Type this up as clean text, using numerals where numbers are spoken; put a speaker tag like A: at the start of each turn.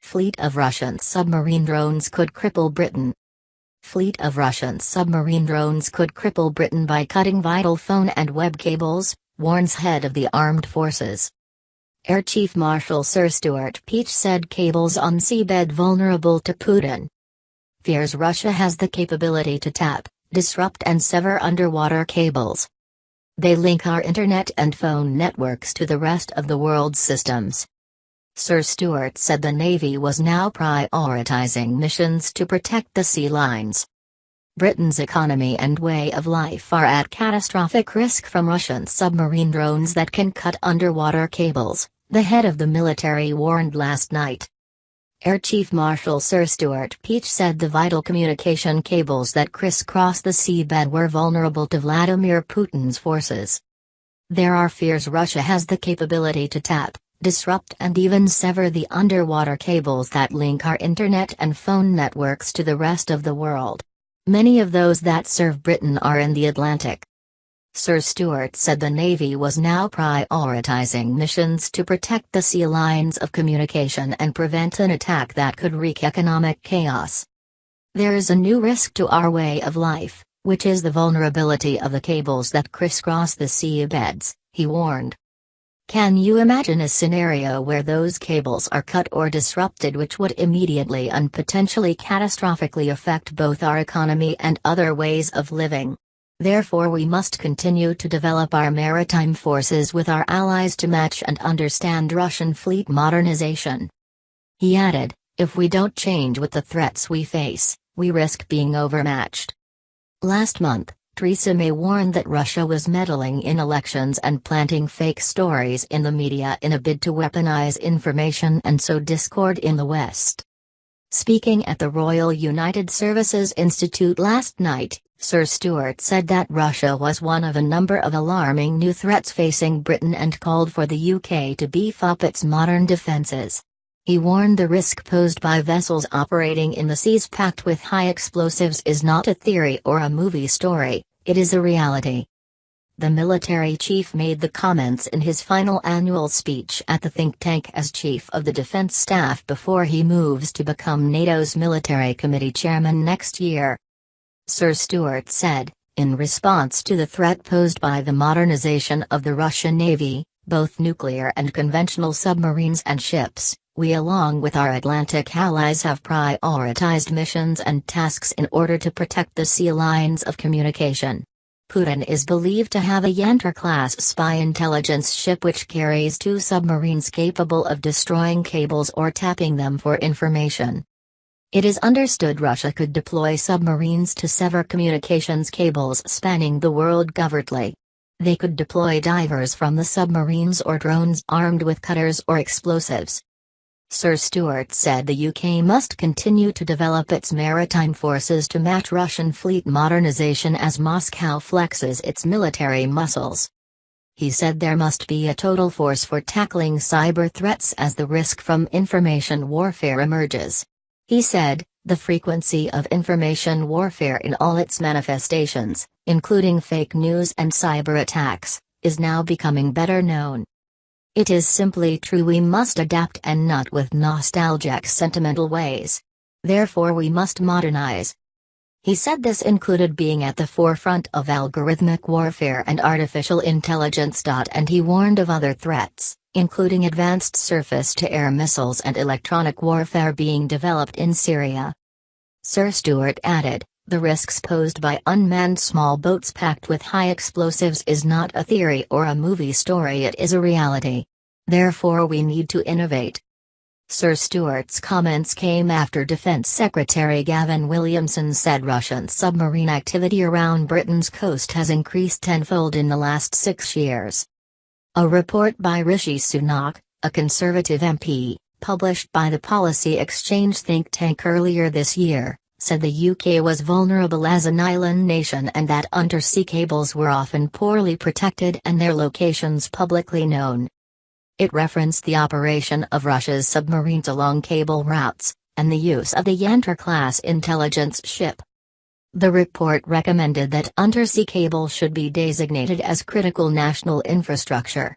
A: Fleet of Russian submarine drones could cripple Britain. Fleet of Russian submarine drones could cripple Britain by cutting vital phone and web cables, warns head of the armed forces. Air Chief Marshal Sir Stuart Peach said cables on seabed vulnerable to Putin. Fears Russia has the capability to tap, disrupt and sever underwater cables. They link our internet and phone networks to the rest of the world's systems. Sir Stuart said the Navy was now prioritizing missions to protect the sea lines. Britain's economy and way of life are at catastrophic risk from Russian submarine drones that can cut underwater cables, the head of the military warned last night. Air Chief Marshal Sir Stuart Peach said the vital communication cables that crisscross the seabed were vulnerable to Vladimir Putin's forces. There are fears Russia has the capability to tap, disrupt and even sever the underwater cables that link our internet and phone networks to the rest of the world. Many of those that serve Britain are in the Atlantic. Sir Stuart said the Navy was now prioritizing missions to protect the sea lines of communication and prevent an attack that could wreak economic chaos. There is a new risk to our way of life, which is the vulnerability of the cables that crisscross the seabeds, he warned. Can you imagine a scenario where those cables are cut or disrupted, which would immediately and potentially catastrophically affect both our economy and other ways of living? Therefore, we must continue to develop our maritime forces with our allies to match and understand Russian fleet modernization. He added, if we don't change with the threats we face, we risk being overmatched. Last month, Theresa May warned that Russia was meddling in elections and planting fake stories in the media in a bid to weaponize information and sow discord in the West. Speaking at the Royal United Services Institute last night, Sir Stuart said that Russia was one of a number of alarming new threats facing Britain and called for the UK to beef up its modern defences. He warned the risk posed by vessels operating in the seas packed with high explosives is not a theory or a movie story, it is a reality. The military chief made the comments in his final annual speech at the think tank as Chief of the Defence Staff before he moves to become NATO's Military Committee Chairman next year. Sir Stuart said, in response to the threat posed by the modernization of the Russian Navy, both nuclear and conventional submarines and ships, we along with our Atlantic allies have prioritized missions and tasks in order to protect the sea lines of communication. Putin is believed to have a Yantar-class spy intelligence ship which carries 2 submarines capable of destroying cables or tapping them for information. It is understood Russia could deploy submarines to sever communications cables spanning the world covertly. They could deploy divers from the submarines or drones armed with cutters or explosives. Sir Stuart said the UK must continue to develop its maritime forces to match Russian fleet modernization as Moscow flexes its military muscles. He said there must be a total force for tackling cyber threats as the risk from information warfare emerges. He said, the frequency of information warfare in all its manifestations, including fake news and cyber attacks, is now becoming better known. It is simply true we must adapt and not with nostalgic sentimental ways. Therefore we must modernize. He said this included being at the forefront of algorithmic warfare and artificial intelligence. And he warned of other threats, including advanced surface-to-air missiles and electronic warfare being developed in Syria. Sir Stuart added, the risks posed by unmanned small boats packed with high explosives is not a theory or a movie story, it is a reality. Therefore we need to innovate. Sir Stuart's comments came after Defence Secretary Gavin Williamson said Russian submarine activity around Britain's coast has increased tenfold in the last 6 years. A report by Rishi Sunak, a Conservative MP, published by the Policy Exchange think tank earlier this year, said the UK was vulnerable as an island nation and that undersea cables were often poorly protected and their locations publicly known. It referenced the operation of Russia's submarines along cable routes, and the use of the Yantar-class intelligence ship. The report recommended that undersea cable should be designated as critical national infrastructure.